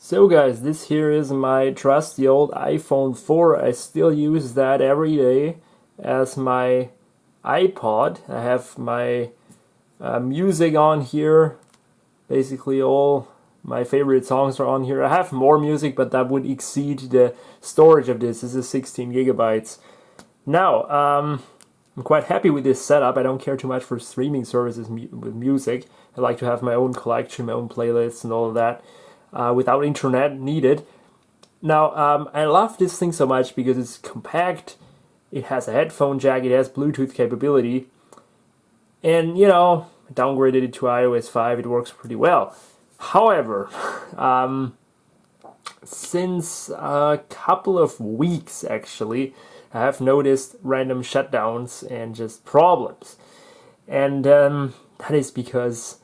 So guys, this here is my trusty old iPhone 4. I still use that every day as my iPod. I have my music on here. Basically all my favorite songs are on here. I have more music, but that would exceed the storage of this. This is 16 gigabytes. Now, I'm quite happy with this setup. I don't care too much for streaming services with music. I like to have my own collection, my own playlists and all of that. Without internet needed. Now, I love this thing so much because it's compact, it has a headphone jack, it has Bluetooth capability, and I downgraded it to iOS 5, it works pretty well. However, since a couple of weeks actually, I have noticed random shutdowns and just problems. And that is because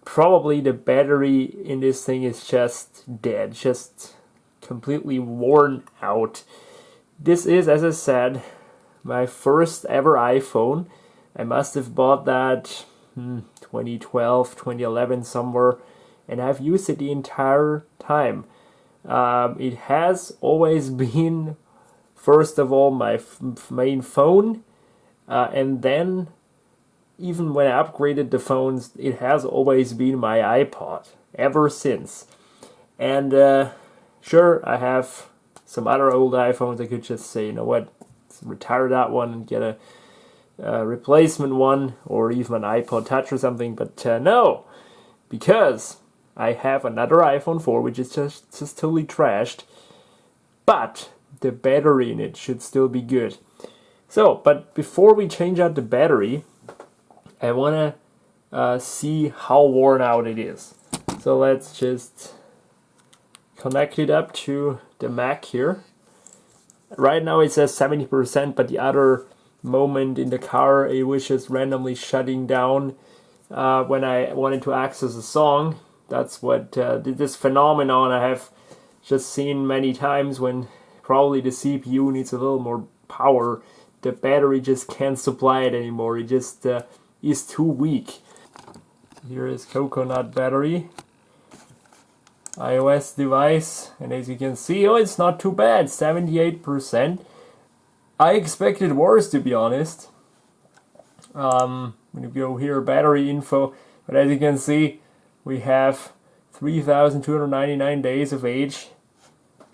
probably the battery in this thing is just dead, just completely worn out. This is, as I said, my first ever iPhone. I must have bought that 2012, 2011 somewhere, and I've used it the entire time. It has always been, first of all, my main phone, and then even when I upgraded the phones, it has always been my iPod, ever since. And sure, I have some other old iPhones. I could just say, you know what, let's retire that one and get a replacement one, or even an iPod Touch or something, but no, because I have another iPhone 4, which is just totally trashed, but the battery in it should still be good. So, but before we change out the battery, I want to see how worn out it is. So let's just connect it up to the Mac here. Right now it says 70%, but the other moment in the car it was just randomly shutting down when I wanted to access a song. That's what this phenomenon I have just seen many times when probably the CPU needs a little more power. The battery just can't supply it anymore. It just is too weak. Here is coconut battery, iOS device, and as you can see, it's not too bad, 78%. I expected worse, to be honest. When you go here, battery info, but as you can see, we have 3,299 days of age.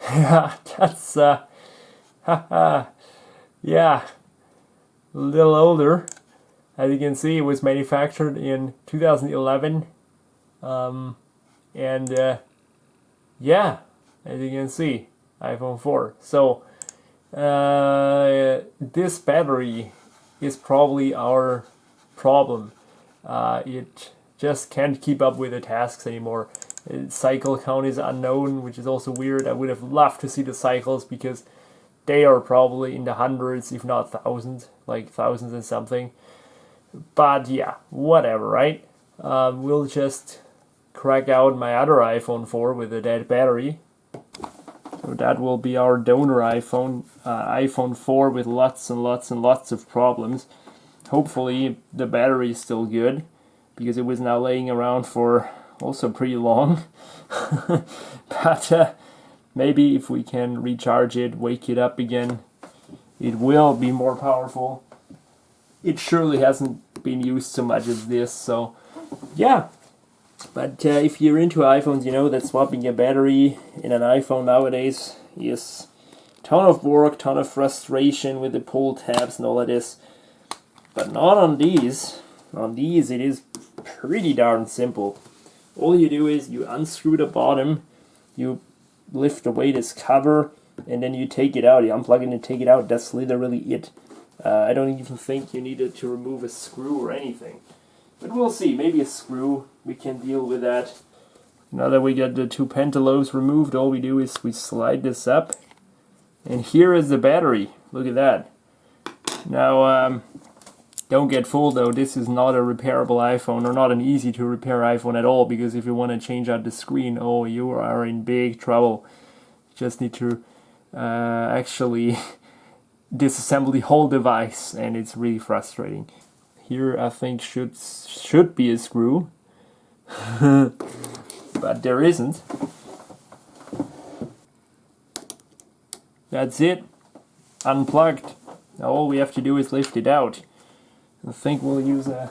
That's yeah, a little older. As you can see, it was manufactured in 2011, and yeah, as you can see, iPhone 4. So this battery is probably our problem. It just can't keep up with the tasks anymore. Its cycle count is unknown, which is also weird. I would have loved to see the cycles because they are probably in the hundreds, if not thousands, like thousands and something. But yeah, whatever, right? We'll just crack out my other iPhone 4 with a dead battery. So that will be our donor iPhone, iPhone 4 with lots and lots and lots of problems. Hopefully the battery is still good, because it was now laying around for also pretty long. But maybe if we can recharge it, wake it up again, it will be more powerful. It surely hasn't been used so much as this, so yeah. But if you're into iPhones, you know that swapping a battery in an iPhone nowadays is a ton of work, ton of frustration with the pull tabs and all of this. But not on these. On these it is pretty darn simple. All you do is you unscrew the bottom, you lift away this cover, and then you take it out. You unplug it and take it out. That's literally it. I don't even think you needed to remove a screw or anything. But we'll see. Maybe a screw. We can deal with that. Now that we got the two pentalobes removed, all we do is we slide this up. And here is the battery. Look at that. Now, don't get fooled though. This is not a repairable iPhone, or not an easy to repair iPhone at all, because if you want to change out the screen, oh, you are in big trouble. You just need to actually disassemble the whole device, and it's really frustrating. Here I think should be a screw, but there isn't. that's it. Unplugged. Now all we have to do is lift it out. I think we'll use a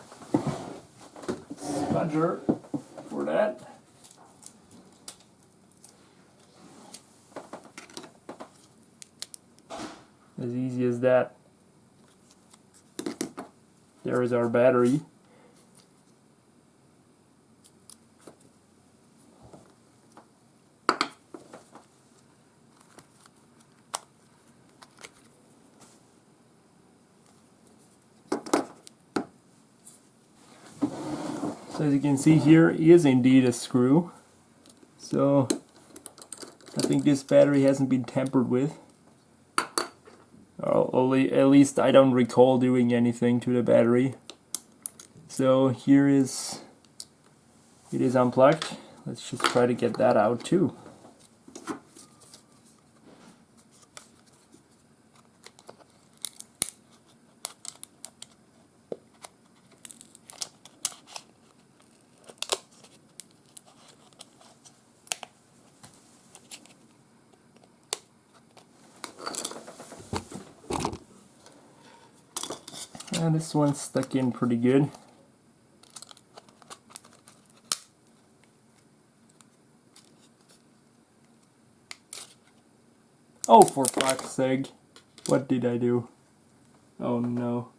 spudger for that. As easy as that. There is our battery. So as you can see, here is indeed a screw. So I think this battery hasn't been tampered with. At least I don't recall doing anything to the battery. So here is, it is unplugged. Let's just try to get that out too. And this one's stuck in pretty good. Oh, for fuck's sake. What did I do? Oh no.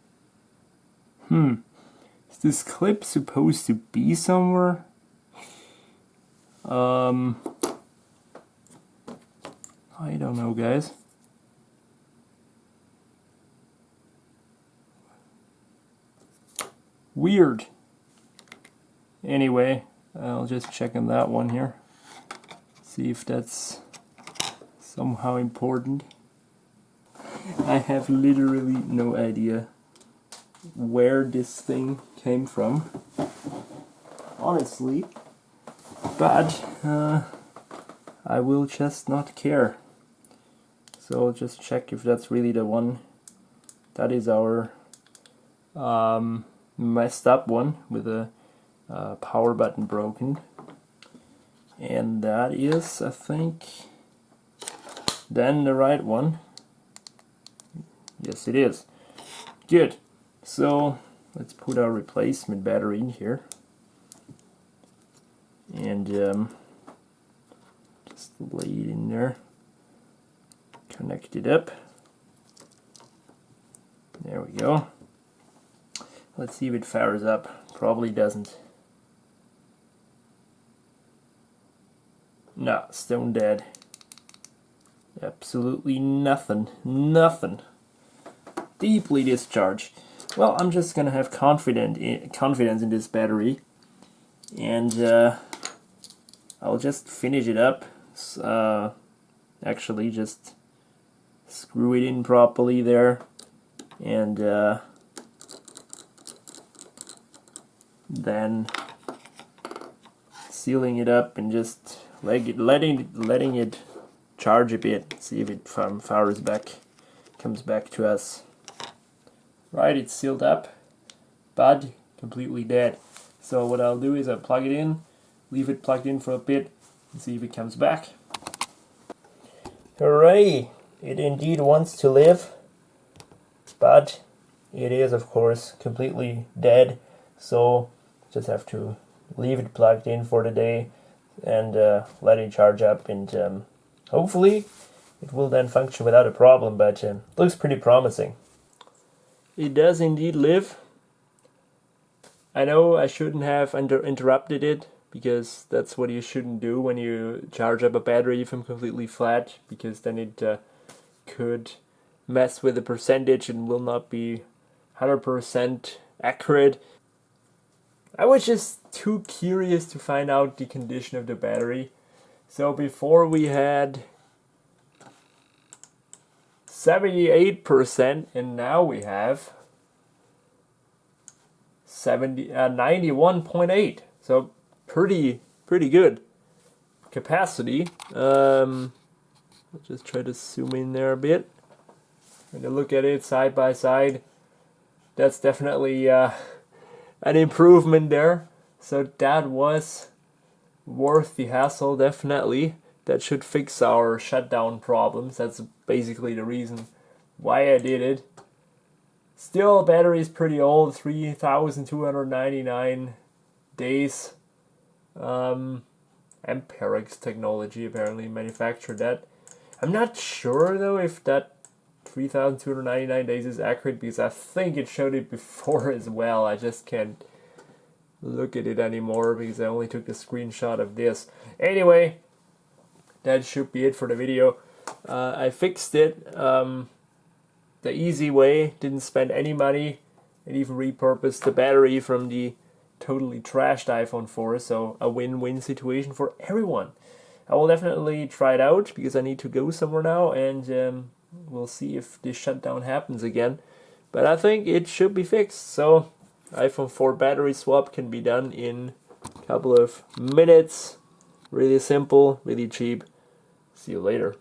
Is this clip supposed to be somewhere? I don't know, guys. Weird. Anyway, I'll just check on that one here. See if that's somehow important. I have literally no idea where this thing came from, honestly, but I will just not care. So I'll just check if that's really the one. That is our messed up one with a power button broken, and that is, I think, then the right one. Yes, it is. Good. So let's put our replacement battery in here and just lay it in there, connect it up. There we go. Let's see if it fires up. Probably doesn't. Nah, stone dead. Absolutely nothing. Nothing. Deeply discharged. Well, I'm just gonna have confidence in this battery, and I'll just finish it up. Actually, just screw it in properly there, and then sealing it up and just letting it charge a bit. See if it fires back, comes back to us. Right, it's sealed up, but completely dead. So what I'll do is I'll plug it in, leave it plugged in for a bit, and see if it comes back. Hooray! It indeed wants to live, but it is, of course, completely dead. So just have to leave it plugged in for the day and let it charge up, and hopefully it will then function without a problem, but looks pretty promising. It does indeed live. I know I shouldn't have interrupted it, because that's what you shouldn't do when you charge up a battery from completely flat, because then it could mess with the percentage and will not be 100% accurate. I was just too curious to find out the condition of the battery. So before we had 78%, and now we have 91.8. So pretty good capacity. I'll just try to zoom in there a bit. When you look at it side by side, that's definitely an improvement there. So that was worth the hassle, definitely. that should fix our shutdown problems. That's basically the reason why I did it. Still, battery is pretty old, 3,299 days. Amperex technology apparently manufactured that. I'm not sure though if that 3,299 days is accurate, because I think it showed it before as well. I just can't look at it anymore because I only took the screenshot of this. Anyway, that should be it for the video. I fixed it the easy way, didn't spend any money, and even repurposed the battery from the totally trashed iPhone 4, so a win-win situation for everyone. I will definitely try it out because I need to go somewhere now, and we'll see if this shutdown happens again. But I think it should be fixed, so iPhone 4 battery swap can be done in a couple of minutes. Really simple, really cheap. See you later.